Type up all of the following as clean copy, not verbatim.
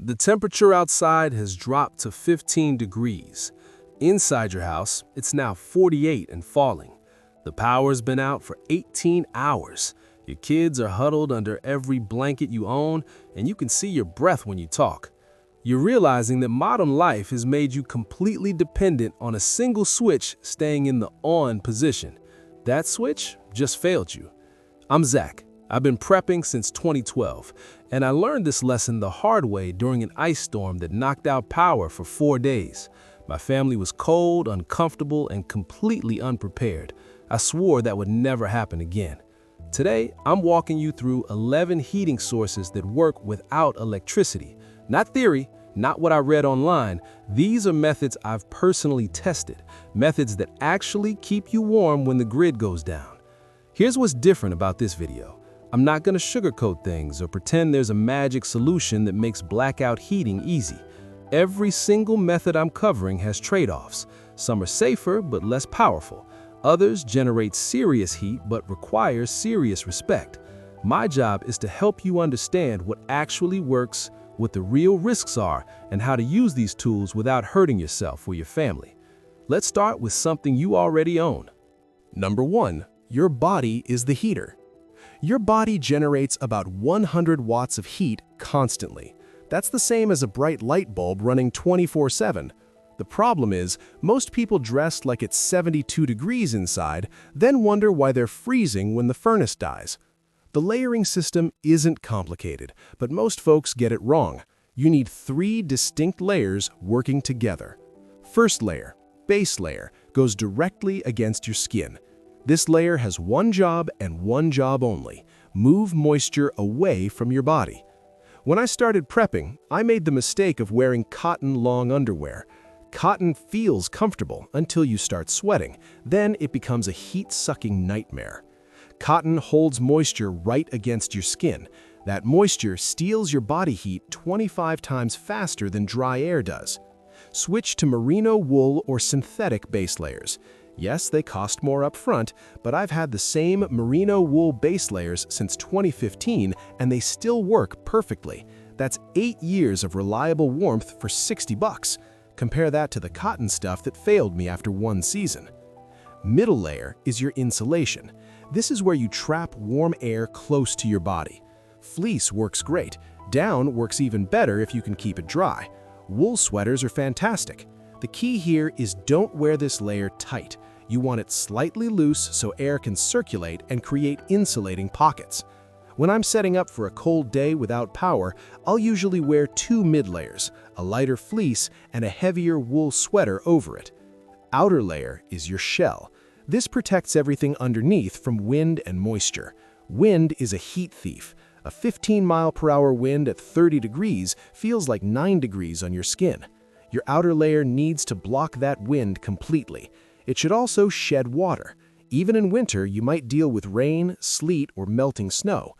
The temperature outside has dropped to 15 degrees. Inside your house, it's now 48 and falling. The power's been out for 18 hours. Your kids are huddled under every blanket you own, and you can see your breath when you talk. You're realizing that modern life has made you completely dependent on a single switch staying in the on position. That switch just failed you. I'm Zach. I've been prepping since 2012, and I learned this lesson the hard way during an ice storm that knocked out power for 4 days. My family was cold, uncomfortable, and completely unprepared. I swore that would never happen again. Today, I'm walking you through 11 heating sources that work without electricity. Not theory, not what I read online. These are methods I've personally tested, methods that actually keep you warm when the grid goes down. Here's what's different about this video. I'm not going to sugarcoat things or pretend there's a magic solution that makes blackout heating easy. Every single method I'm covering has trade-offs. Some are safer but less powerful. Others generate serious heat but require serious respect. My job is to help you understand what actually works, what the real risks are, and how to use these tools without hurting yourself or your family. Let's start with something you already own. Number 1. Your body is the heater. Your body generates about 100 watts of heat constantly. That's the same as a bright light bulb running 24/7. The problem is, most people dress like it's 72 degrees inside, then wonder why they're freezing when the furnace dies. The layering system isn't complicated, but most folks get it wrong. You need 3 distinct layers working together. First layer, base layer, goes directly against your skin. This layer has one job and one job only: move moisture away from your body. When I started prepping, I made the mistake of wearing cotton long underwear. Cotton feels comfortable until you start sweating, then it becomes a heat-sucking nightmare. Cotton holds moisture right against your skin. That moisture steals your body heat 25 times faster than dry air does. Switch to merino wool or synthetic base layers. Yes, they cost more up front, but I've had the same merino wool base layers since 2015 and they still work perfectly. That's 8 years of reliable warmth for $60. Compare that to the cotton stuff that failed me after 1 season. Middle layer is your insulation. This is where you trap warm air close to your body. Fleece works great. Down works even better if you can keep it dry. Wool sweaters are fantastic. The key here is don't wear this layer tight. You want it slightly loose so air can circulate and create insulating pockets. When I'm setting up for a cold day without power, I'll usually wear 2 mid-layers, a lighter fleece and a heavier wool sweater over it. Outer layer is your shell. This protects everything underneath from wind and moisture. Wind is a heat thief. A 15-mile-per-hour wind at 30 degrees feels like 9 degrees on your skin. Your outer layer needs to block that wind completely. It should also shed water. Even in winter, you might deal with rain, sleet, or melting snow.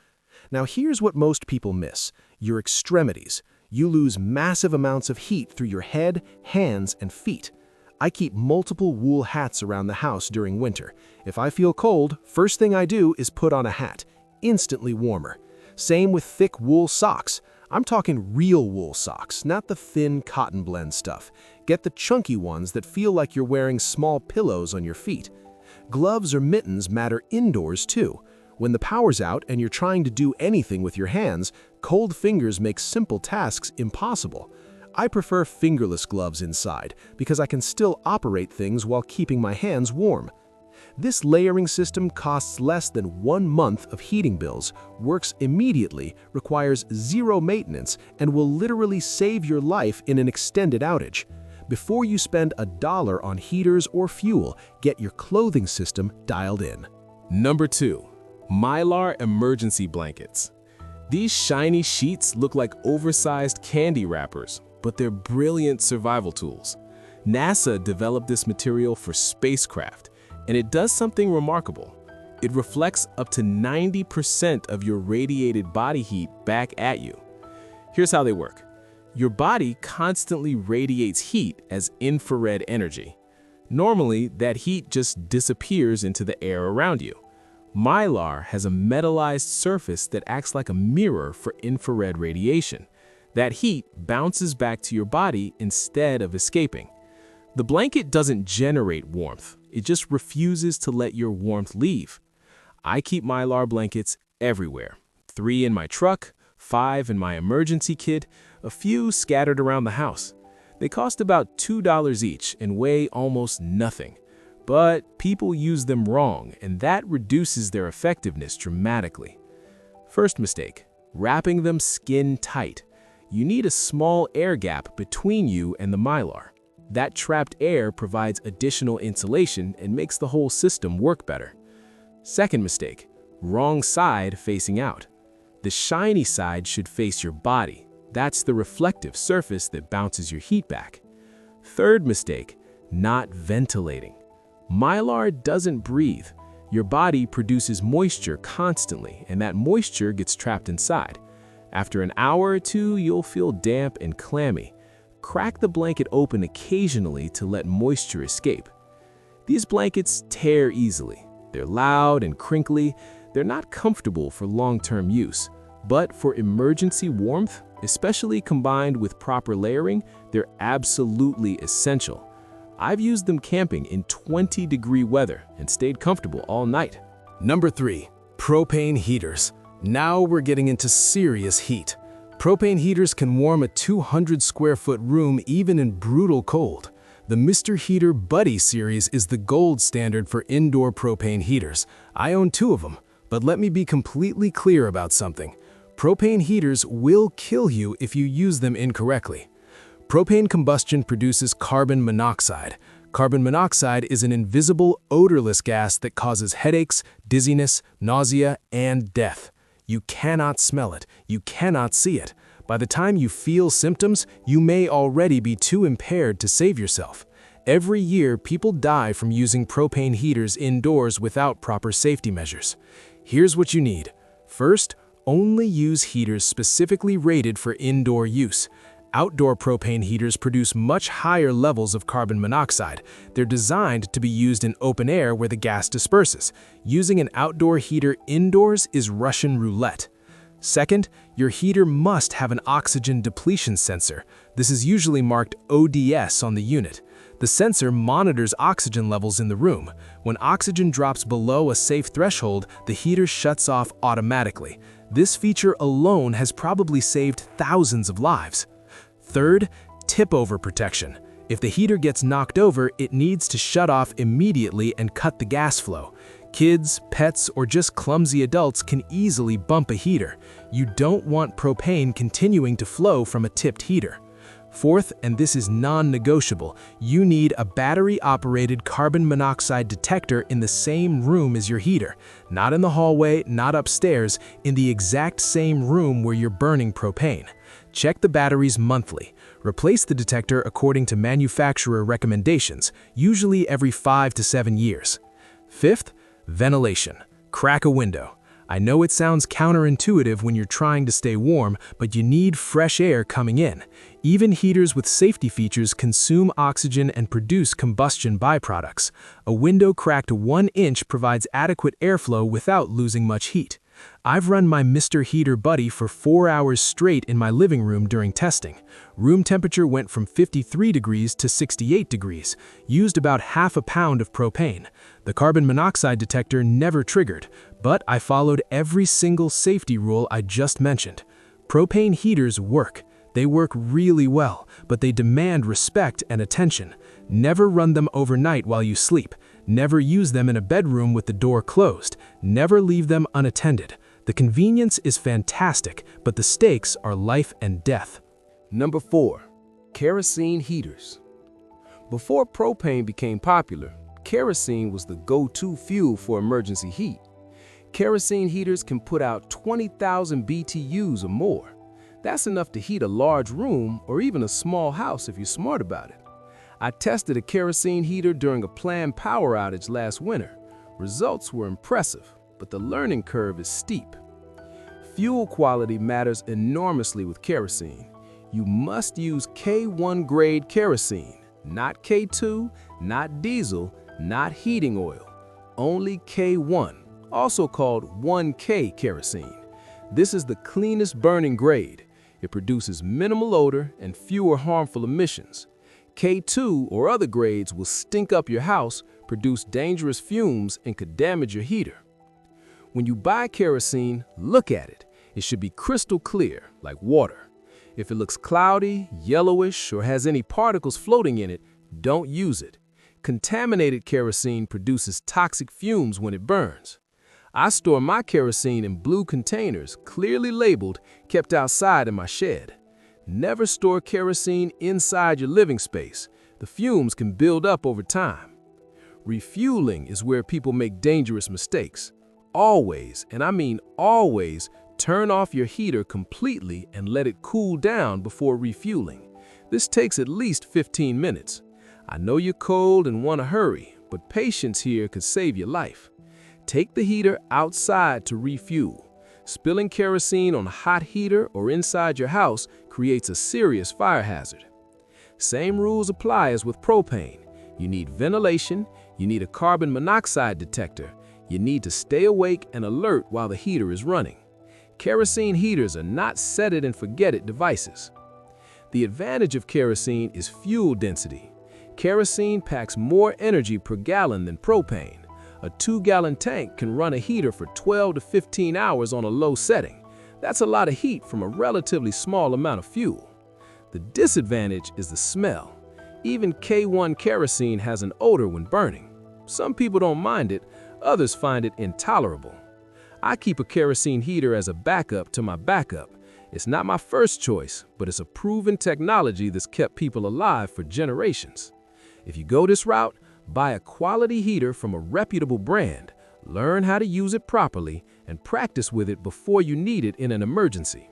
Now here's what most people miss: your extremities. You lose massive amounts of heat through your head, hands, and feet. I keep multiple wool hats around the house during winter. If I feel cold, first thing I do is put on a hat. Instantly warmer. Same with thick wool socks. I'm talking real wool socks, not the thin cotton blend stuff. Get the chunky ones that feel like you're wearing small pillows on your feet. Gloves or mittens matter indoors too. When the power's out and you're trying to do anything with your hands, cold fingers make simple tasks impossible. I prefer fingerless gloves inside because I can still operate things while keeping my hands warm. This layering system costs less than 1 month of heating bills, works immediately, requires 0 maintenance, and will literally save your life in an extended outage. Before you spend $1 on heaters or fuel, get your clothing system dialed in. Number 2. Mylar emergency blankets. These shiny sheets look like oversized candy wrappers, but they're brilliant survival tools. NASA developed this material for spacecraft, and it does something remarkable. It reflects up to 90% of your radiated body heat back at you. Here's how they work. Your body constantly radiates heat as infrared energy. Normally, that heat just disappears into the air around you. Mylar has a metallized surface that acts like a mirror for infrared radiation. That heat bounces back to your body instead of escaping. The blanket doesn't generate warmth, it just refuses to let your warmth leave. I keep mylar blankets everywhere. 3 in my truck, 5 in my emergency kit, a few scattered around the house. They cost about $2 each and weigh almost nothing. But people use them wrong, and that reduces their effectiveness dramatically. First mistake, wrapping them skin tight. You need a small air gap between you and the mylar. That trapped air provides additional insulation and makes the whole system work better. Second mistake, wrong side facing out. The shiny side should face your body. That's the reflective surface that bounces your heat back. Third mistake, not ventilating. Mylar doesn't breathe. Your body produces moisture constantly, and that moisture gets trapped inside. After an hour or two, you'll feel damp and clammy. Crack the blanket open occasionally to let moisture escape. These blankets tear easily. They're loud and crinkly. They're not comfortable for long-term use. But for emergency warmth, especially combined with proper layering, they're absolutely essential. I've used them camping in 20-degree weather and stayed comfortable all night. Number 3. Propane heaters. Now we're getting into serious heat. Propane heaters can warm a 200-square-foot room even in brutal cold. The Mr. Heater Buddy series is the gold standard for indoor propane heaters. I own 2 of them, but let me be completely clear about something. Propane heaters will kill you if you use them incorrectly. Propane combustion produces carbon monoxide. Carbon monoxide is an invisible, odorless gas that causes headaches, dizziness, nausea, and death. You cannot smell it. You cannot see it. By the time you feel symptoms, you may already be too impaired to save yourself. Every year, people die from using propane heaters indoors without proper safety measures. Here's what you need. First, only use heaters specifically rated for indoor use. Outdoor propane heaters produce much higher levels of carbon monoxide. They're designed to be used in open air where the gas disperses. Using an outdoor heater indoors is Russian roulette. Second, your heater must have an oxygen depletion sensor. This is usually marked ODS on the unit. The sensor monitors oxygen levels in the room. When oxygen drops below a safe threshold, the heater shuts off automatically. This feature alone has probably saved thousands of lives. Third, tip-over protection. If the heater gets knocked over, it needs to shut off immediately and cut the gas flow. Kids, pets, or just clumsy adults can easily bump a heater. You don't want propane continuing to flow from a tipped heater. Fourth, and this is non-negotiable, you need a battery-operated carbon monoxide detector in the same room as your heater. Not in the hallway, not upstairs, in the exact same room where you're burning propane. Check the batteries monthly. Replace the detector according to manufacturer recommendations, usually every 5 to 7 years. Fifth, ventilation. Crack a window. I know it sounds counterintuitive when you're trying to stay warm, but you need fresh air coming in. Even heaters with safety features consume oxygen and produce combustion byproducts. A window cracked 1 inch provides adequate airflow without losing much heat. I've run my Mr. Heater Buddy for 4 hours straight in my living room during testing. Room temperature went from 53 degrees to 68 degrees. Used about half a pound of propane. The carbon monoxide detector never triggered, but I followed every single safety rule I just mentioned. Propane heaters work. They work really well, but they demand respect and attention. Never run them overnight while you sleep. Never use them in a bedroom with the door closed. Never leave them unattended. The convenience is fantastic, but the stakes are life and death. Number 4. Kerosene heaters. Before propane became popular, kerosene was the go-to fuel for emergency heat. Kerosene heaters can put out 20,000 BTUs or more. That's enough to heat a large room or even a small house if you're smart about it. I tested a kerosene heater during a planned power outage last winter. Results were impressive, but the learning curve is steep. Fuel quality matters enormously with kerosene. You must use K1 grade kerosene, not K2, not diesel, not heating oil. Only K1, also called 1K kerosene. This is the cleanest burning grade. It produces minimal odor and fewer harmful emissions. K2 or other grades will stink up your house, produce dangerous fumes, and could damage your heater. When you buy kerosene, look at it. It should be crystal clear, like water. If it looks cloudy, yellowish, or has any particles floating in it, don't use it. Contaminated kerosene produces toxic fumes when it burns. I store my kerosene in blue containers, clearly labeled, kept outside in my shed. Never store kerosene inside your living space. The fumes can build up over time. Refueling is where people make dangerous mistakes. Always, and I mean always, turn off your heater completely and let it cool down before refueling. This takes at least 15 minutes. I know you're cold and want to hurry, but patience here could save your life. Take the heater outside to refuel. Spilling kerosene on a hot heater or inside your house creates a serious fire hazard. Same rules apply as with propane. You need ventilation, you need a carbon monoxide detector, you need to stay awake and alert while the heater is running. Kerosene heaters are not set-it-and-forget-it devices. The advantage of kerosene is fuel density. Kerosene packs more energy per gallon than propane. A 2-gallon tank can run a heater for 12 to 15 hours on a low setting. That's a lot of heat from a relatively small amount of fuel. The disadvantage is the smell. Even K1 kerosene has an odor when burning. Some people don't mind it, others find it intolerable. I keep a kerosene heater as a backup to my backup. It's not my first choice, but it's a proven technology that's kept people alive for generations. If you go this route, buy a quality heater from a reputable brand, learn how to use it properly, and practice with it before you need it in an emergency.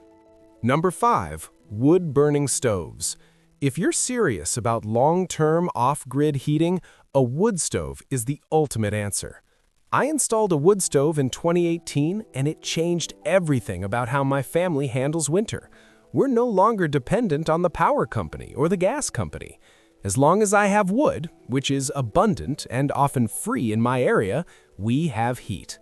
Number 5. Wood-burning stoves. If you're serious about long-term off-grid heating, a wood stove is the ultimate answer. I installed a wood stove in 2018, and it changed everything about how my family handles winter. We're no longer dependent on the power company or the gas company. As long as I have wood, which is abundant and often free in my area, we have heat.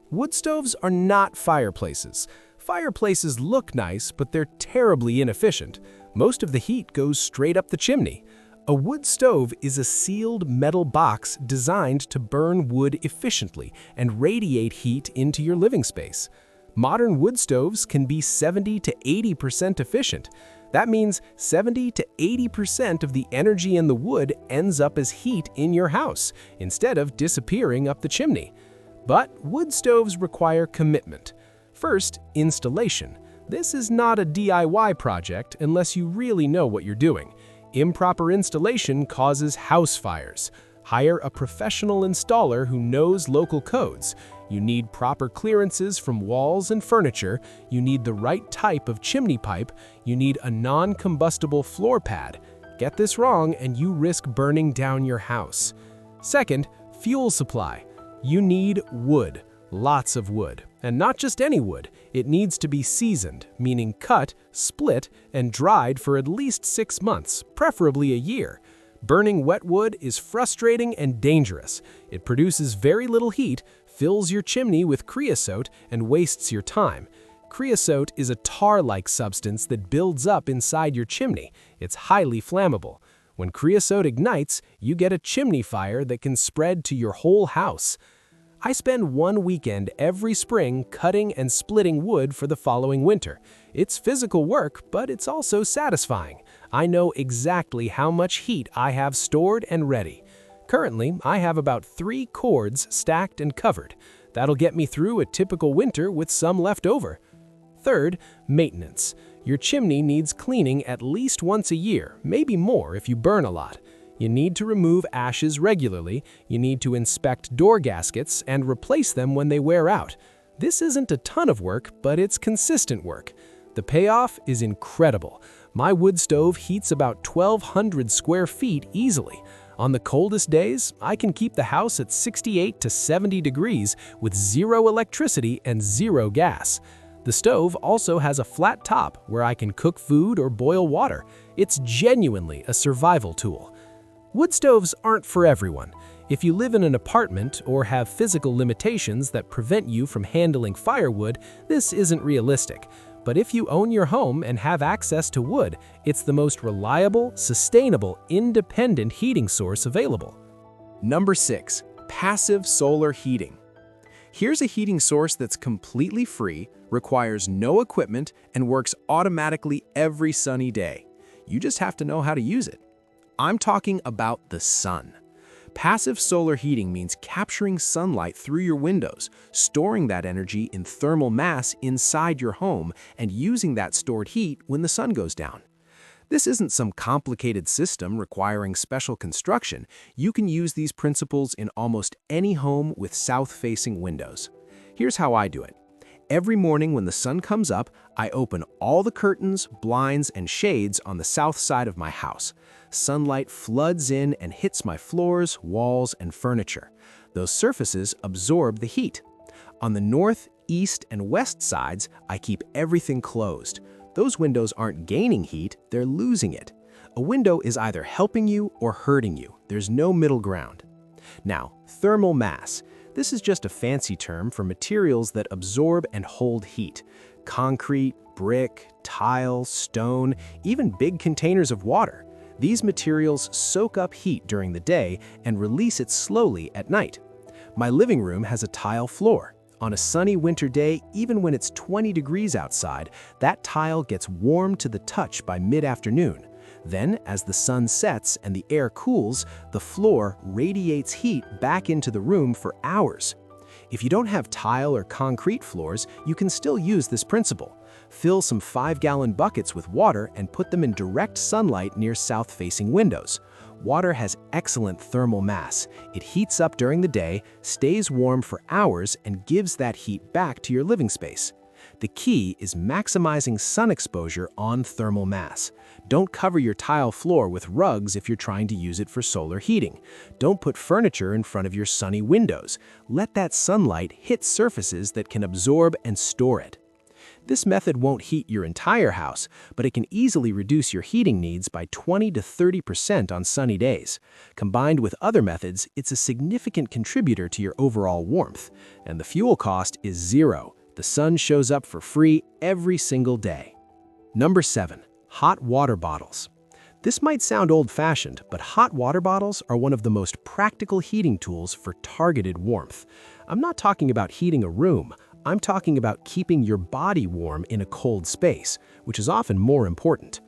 Wood stoves are not fireplaces. Fireplaces look nice, but they're terribly inefficient. Most of the heat goes straight up the chimney. A wood stove is a sealed metal box designed to burn wood efficiently and radiate heat into your living space. Modern wood stoves can be 70 to 80% efficient. That means 70 to 80% of the energy in the wood ends up as heat in your house, instead of disappearing up the chimney. But wood stoves require commitment. First, installation. This is not a DIY project unless you really know what you're doing. Improper installation causes house fires. Hire a professional installer who knows local codes. You need proper clearances from walls and furniture. You need the right type of chimney pipe. You need a non-combustible floor pad. Get this wrong and you risk burning down your house. Second, fuel supply. You need wood, lots of wood. And not just any wood. It needs to be seasoned, meaning cut, split, and dried for at least 6 months, preferably a year. Burning wet wood is frustrating and dangerous. It produces very little heat, fills your chimney with creosote, and wastes your time. Creosote is a tar-like substance that builds up inside your chimney. It's highly flammable. When creosote ignites, you get a chimney fire that can spread to your whole house. I spend one weekend every spring cutting and splitting wood for the following winter. It's physical work, but it's also satisfying. I know exactly how much heat I have stored and ready. Currently, I have about 3 cords stacked and covered. That'll get me through a typical winter with some left over. Third, maintenance. Your chimney needs cleaning at least once a year, maybe more if you burn a lot. You need to remove ashes regularly, you need to inspect door gaskets and replace them when they wear out. This isn't a ton of work, but it's consistent work. The payoff is incredible. My wood stove heats about 1,200 square feet easily. On the coldest days, I can keep the house at 68 to 70 degrees with 0 electricity and 0 gas. The stove also has a flat top where I can cook food or boil water. It's genuinely a survival tool. Wood stoves aren't for everyone. If you live in an apartment or have physical limitations that prevent you from handling firewood, this isn't realistic. But if you own your home and have access to wood, it's the most reliable, sustainable, independent heating source available. Number 6. Passive solar heating. Here's a heating source that's completely free, requires no equipment, and works automatically every sunny day. You just have to know how to use it. I'm talking about the sun. Passive solar heating means capturing sunlight through your windows, storing that energy in thermal mass inside your home, and using that stored heat when the sun goes down. This isn't some complicated system requiring special construction. You can use these principles in almost any home with south-facing windows. Here's how I do it. Every morning when the sun comes up, I open all the curtains, blinds, and shades on the south side of my house. Sunlight floods in and hits my floors, walls, and furniture. Those surfaces absorb the heat. On the north, east, and west sides, I keep everything closed. Those windows aren't gaining heat, they're losing it. A window is either helping you or hurting you. There's no middle ground. Now, thermal mass. This is just a fancy term for materials that absorb and hold heat. Concrete, brick, tile, stone, even big containers of water. These materials soak up heat during the day and release it slowly at night. My living room has a tile floor. On a sunny winter day, even when it's 20 degrees outside, that tile gets warm to the touch by mid-afternoon. Then, as the sun sets and the air cools, the floor radiates heat back into the room for hours. If you don't have tile or concrete floors, you can still use this principle. Fill some 5-gallon buckets with water and put them in direct sunlight near south-facing windows. Water has excellent thermal mass. It heats up during the day, stays warm for hours, and gives that heat back to your living space. The key is maximizing sun exposure on thermal mass. Don't cover your tile floor with rugs if you're trying to use it for solar heating. Don't put furniture in front of your sunny windows. Let that sunlight hit surfaces that can absorb and store it. This method won't heat your entire house, but it can easily reduce your heating needs by 20 to 30% on sunny days. Combined with other methods, it's a significant contributor to your overall warmth. And the fuel cost is zero. The sun shows up for free every single day. Number 7. Hot water bottles. This might sound old-fashioned, but hot water bottles are one of the most practical heating tools for targeted warmth. I'm not talking about heating a room. I'm talking about keeping your body warm in a cold space, which is often more important.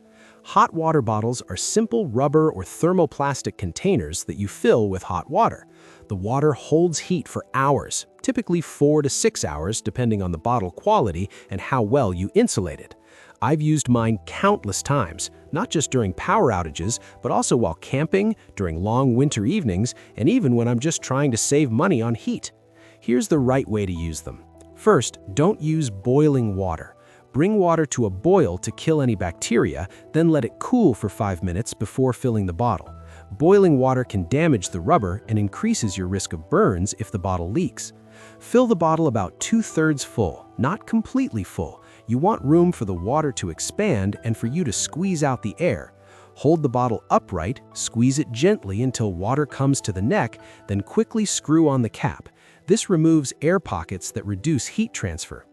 Hot water bottles are simple rubber or thermoplastic containers that you fill with hot water. The water holds heat for hours, typically 4 to 6 hours depending on the bottle quality and how well you insulate it. I've used mine countless times, not just during power outages, but also while camping, during long winter evenings, and even when I'm just trying to save money on heat. Here's the right way to use them. First, don't use boiling water. Bring water to a boil to kill any bacteria, then let it cool for 5 minutes before filling the bottle. Boiling water can damage the rubber and increases your risk of burns if the bottle leaks. Fill the bottle about 2/3 full, not completely full. You want room for the water to expand and for you to squeeze out the air. Hold the bottle upright, squeeze it gently until water comes to the neck, then quickly screw on the cap. This removes air pockets that reduce heat transfer.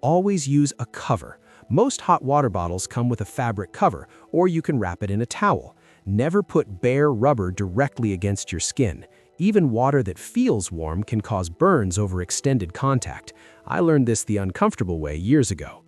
Always use a cover. Most hot water bottles come with a fabric cover, or you can wrap it in a towel. Never put bare rubber directly against your skin. Even water that feels warm can cause burns over extended contact. I learned this the uncomfortable way years ago.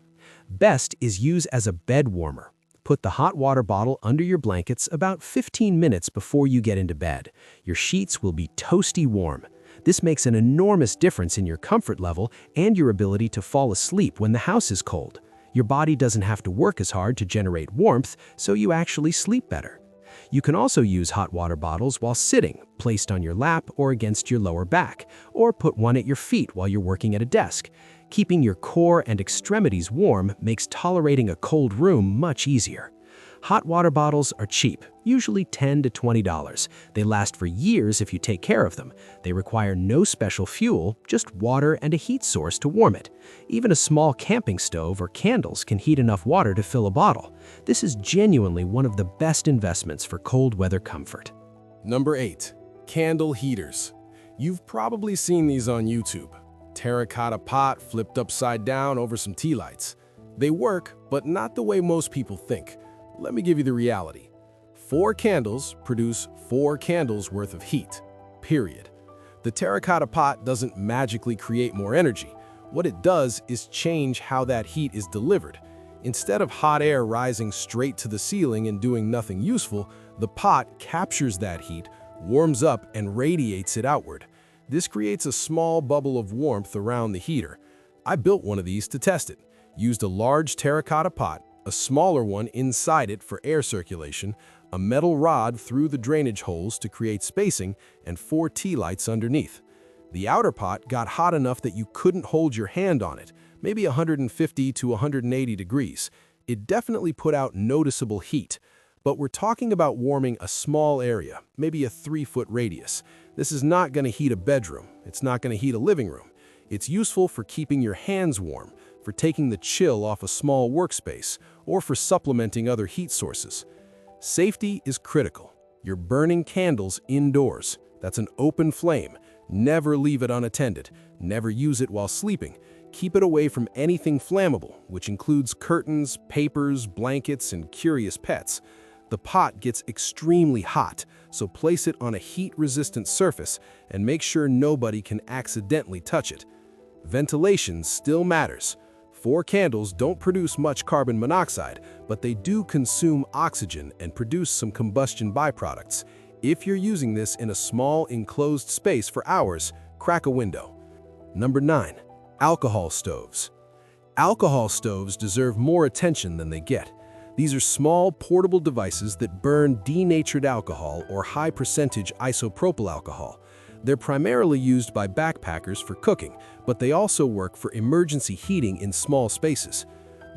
Best is use as a bed warmer. Put the hot water bottle under your blankets about 15 minutes before you get into bed. Your sheets will be toasty warm. This makes an enormous difference in your comfort level and your ability to fall asleep when the house is cold. Your body doesn't have to work as hard to generate warmth, so you actually sleep better. You can also use hot water bottles while sitting, placed on your lap or against your lower back, or put one at your feet while you're working at a desk. Keeping your core and extremities warm makes tolerating a cold room much easier. Hot water bottles are cheap, usually $10 to $20. They last for years if you take care of them. They require no special fuel, just water and a heat source to warm it. Even a small camping stove or candles can heat enough water to fill a bottle. This is genuinely one of the best investments for cold weather comfort. Number 8. Candle heaters. You've probably seen these on YouTube. Terracotta pot flipped upside down over some tea lights. They work, but not the way most people think. Let me give you the reality. 4 candles produce 4 candles worth of heat, period. The terracotta pot doesn't magically create more energy. What it does is change how that heat is delivered. Instead of hot air rising straight to the ceiling and doing nothing useful, the pot captures that heat, warms up, and radiates it outward. This creates a small bubble of warmth around the heater. I built one of these to test it. Used a large terracotta pot, a smaller one inside it for air circulation, a metal rod through the drainage holes to create spacing, and 4 tea lights underneath. The outer pot got hot enough that you couldn't hold your hand on it, maybe 150 to 180 degrees. It definitely put out noticeable heat. But we're talking about warming a small area, maybe a 3-foot radius. This is not going to heat a bedroom. It's not going to heat a living room. It's useful for keeping your hands warm, for taking the chill off a small workspace, or for supplementing other heat sources. Safety is critical. You're burning candles indoors. That's an open flame. Never leave it unattended. Never use it while sleeping. Keep it away from anything flammable, which includes curtains, papers, blankets, and curious pets. The pot gets extremely hot, so place it on a heat-resistant surface and make sure nobody can accidentally touch it. Ventilation still matters. 4 candles don't produce much carbon monoxide, but they do consume oxygen and produce some combustion byproducts. If you're using this in a small enclosed space for hours, crack a window. Number 9. Alcohol stoves. Alcohol stoves deserve more attention than they get. These are small, portable devices that burn denatured alcohol or high-percentage isopropyl alcohol. They're primarily used by backpackers for cooking, but they also work for emergency heating in small spaces.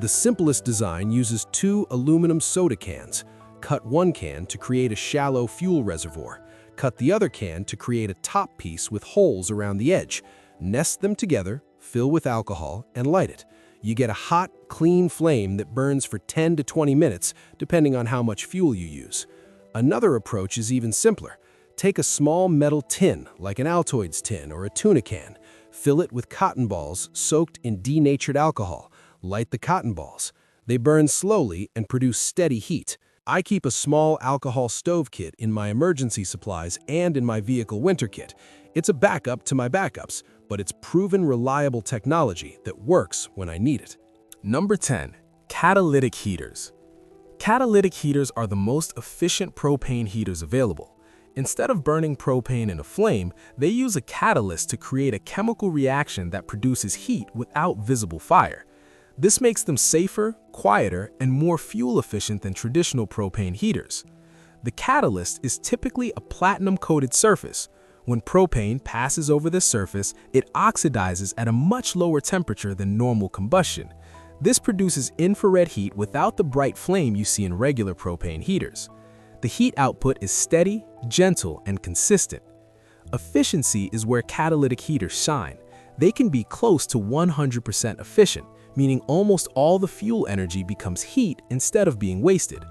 The simplest design uses 2 aluminum soda cans. Cut one can to create a shallow fuel reservoir. Cut the other can to create a top piece with holes around the edge. Nest them together, fill with alcohol, and light it. You get a hot, clean flame that burns for 10 to 20 minutes, depending on how much fuel you use. Another approach is even simpler. Take a small metal tin, like an Altoids tin or a tuna can. Fill it with cotton balls soaked in denatured alcohol. Light the cotton balls. They burn slowly and produce steady heat. I keep a small alcohol stove kit in my emergency supplies and in my vehicle winter kit. It's a backup to my backups, but it's proven reliable technology that works when I need it. Number 10. Catalytic heaters. Catalytic heaters are the most efficient propane heaters available. Instead of burning propane in a flame, they use a catalyst to create a chemical reaction that produces heat without visible fire. This makes them safer, quieter, and more fuel efficient than traditional propane heaters. The catalyst is typically a platinum-coated surface. When propane passes over the surface, it oxidizes at a much lower temperature than normal combustion. This produces infrared heat without the bright flame you see in regular propane heaters. The heat output is steady, gentle, and consistent. Efficiency is where catalytic heaters shine. They can be close to 100% efficient, meaning almost all the fuel energy becomes heat instead of being wasted.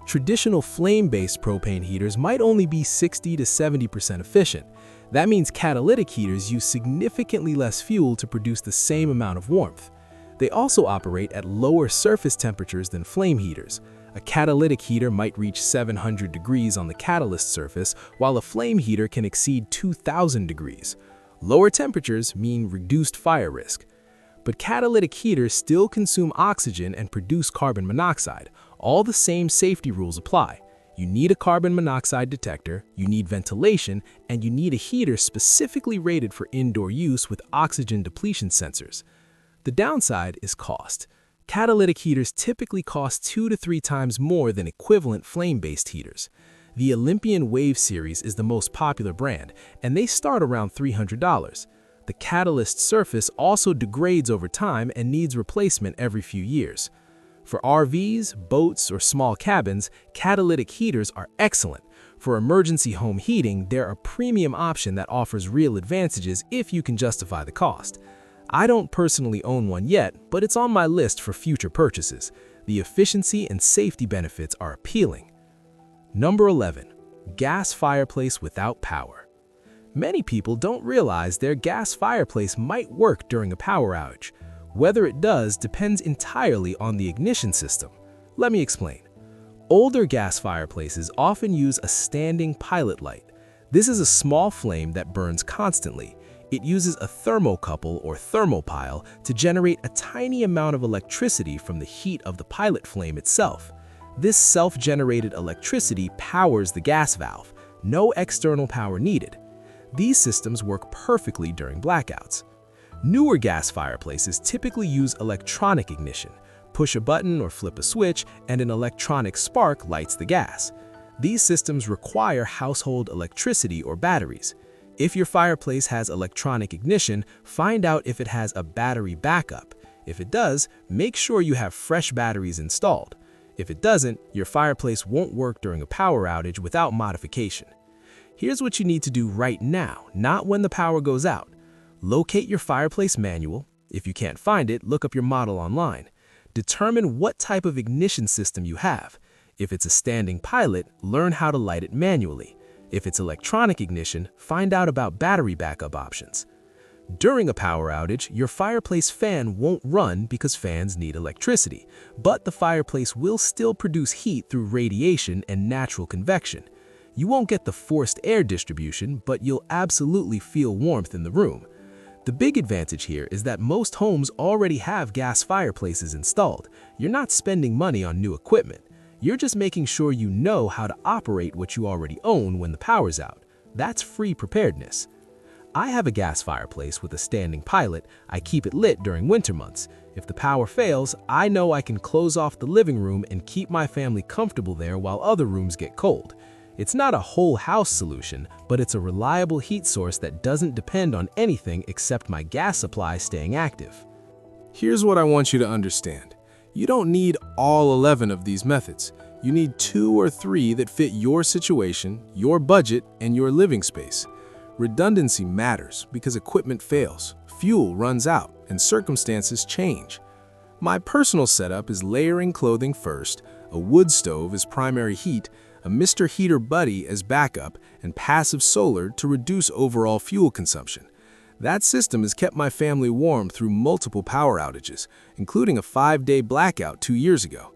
Traditional flame-based propane heaters might only be 60 to 70% efficient. That means catalytic heaters use significantly less fuel to produce the same amount of warmth. They also operate at lower surface temperatures than flame heaters. A catalytic heater might reach 700 degrees on the catalyst surface, while a flame heater can exceed 2,000 degrees. Lower temperatures mean reduced fire risk. But catalytic heaters still consume oxygen and produce carbon monoxide. All the same safety rules apply. You need a carbon monoxide detector, you need ventilation, and you need a heater specifically rated for indoor use with oxygen depletion sensors. The downside is cost. Catalytic heaters typically cost 2 to 3 times more than equivalent flame-based heaters. The Olympian Wave series is the most popular brand, and they start around $300. The catalyst surface also degrades over time and needs replacement every few years. For RVs, boats, or small cabins, catalytic heaters are excellent. For emergency home heating, they're a premium option that offers real advantages if you can justify the cost. I don't personally own one yet, but it's on my list for future purchases. The efficiency and safety benefits are appealing. Number 11. Gas fireplace without power. Many people don't realize their gas fireplace might work during a power outage. Whether it does depends entirely on the ignition system. Let me explain. Older gas fireplaces often use a standing pilot light. This is a small flame that burns constantly. It uses a thermocouple or thermopile to generate a tiny amount of electricity from the heat of the pilot flame itself. This self-generated electricity powers the gas valve. No external power needed. These systems work perfectly during blackouts. Newer gas fireplaces typically use electronic ignition. Push a button or flip a switch, and an electronic spark lights the gas. These systems require household electricity or batteries. If your fireplace has electronic ignition, find out if it has a battery backup. If it does, make sure you have fresh batteries installed. If it doesn't, your fireplace won't work during a power outage without modification. Here's what you need to do right now, not when the power goes out. Locate your fireplace manual. If you can't find it, look up your model online. Determine what type of ignition system you have. If it's a standing pilot, learn how to light it manually. If it's electronic ignition, find out about battery backup options. During a power outage, your fireplace fan won't run because fans need electricity, but the fireplace will still produce heat through radiation and natural convection. You won't get the forced air distribution, but you'll absolutely feel warmth in the room. The big advantage here is that most homes already have gas fireplaces installed. You're not spending money on new equipment. You're just making sure you know how to operate what you already own when the power's out. That's free preparedness. I have a gas fireplace with a standing pilot. I keep it lit during winter months. If the power fails, I know I can close off the living room and keep my family comfortable there while other rooms get cold. It's not a whole house solution, but it's a reliable heat source that doesn't depend on anything except my gas supply staying active. Here's what I want you to understand. You don't need all 11 of these methods. You need 2 or 3 that fit your situation, your budget, and your living space. Redundancy matters because equipment fails, fuel runs out, and circumstances change. My personal setup is layering clothing first, a wood stove as primary heat, a Mr. Heater Buddy as backup, and passive solar to reduce overall fuel consumption. That system has kept my family warm through multiple power outages, including a 5-day blackout 2 years ago.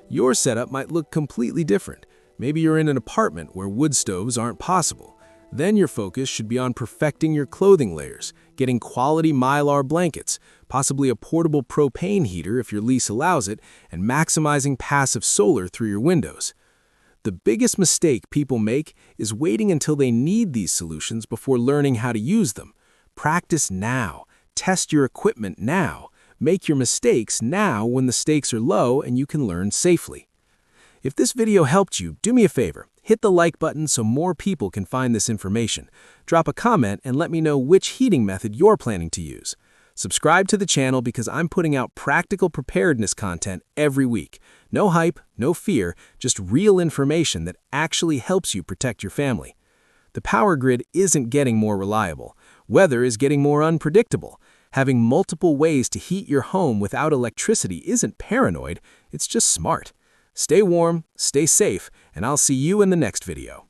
Your setup might look completely different. Maybe you're in an apartment where wood stoves aren't possible. Then your focus should be on perfecting your clothing layers, getting quality mylar blankets, possibly a portable propane heater if your lease allows it, and maximizing passive solar through your windows. The biggest mistake people make is waiting until they need these solutions before learning how to use them. Practice now. Test your equipment now. Make your mistakes now when the stakes are low and you can learn safely. If this video helped you, do me a favor. Hit the like button so more people can find this information. Drop a comment and let me know which heating method you're planning to use. Subscribe to the channel because I'm putting out practical preparedness content every week. No hype, no fear, just real information that actually helps you protect your family. The power grid isn't getting more reliable. Weather is getting more unpredictable. Having multiple ways to heat your home without electricity isn't paranoid, it's just smart. Stay warm, stay safe, and I'll see you in the next video.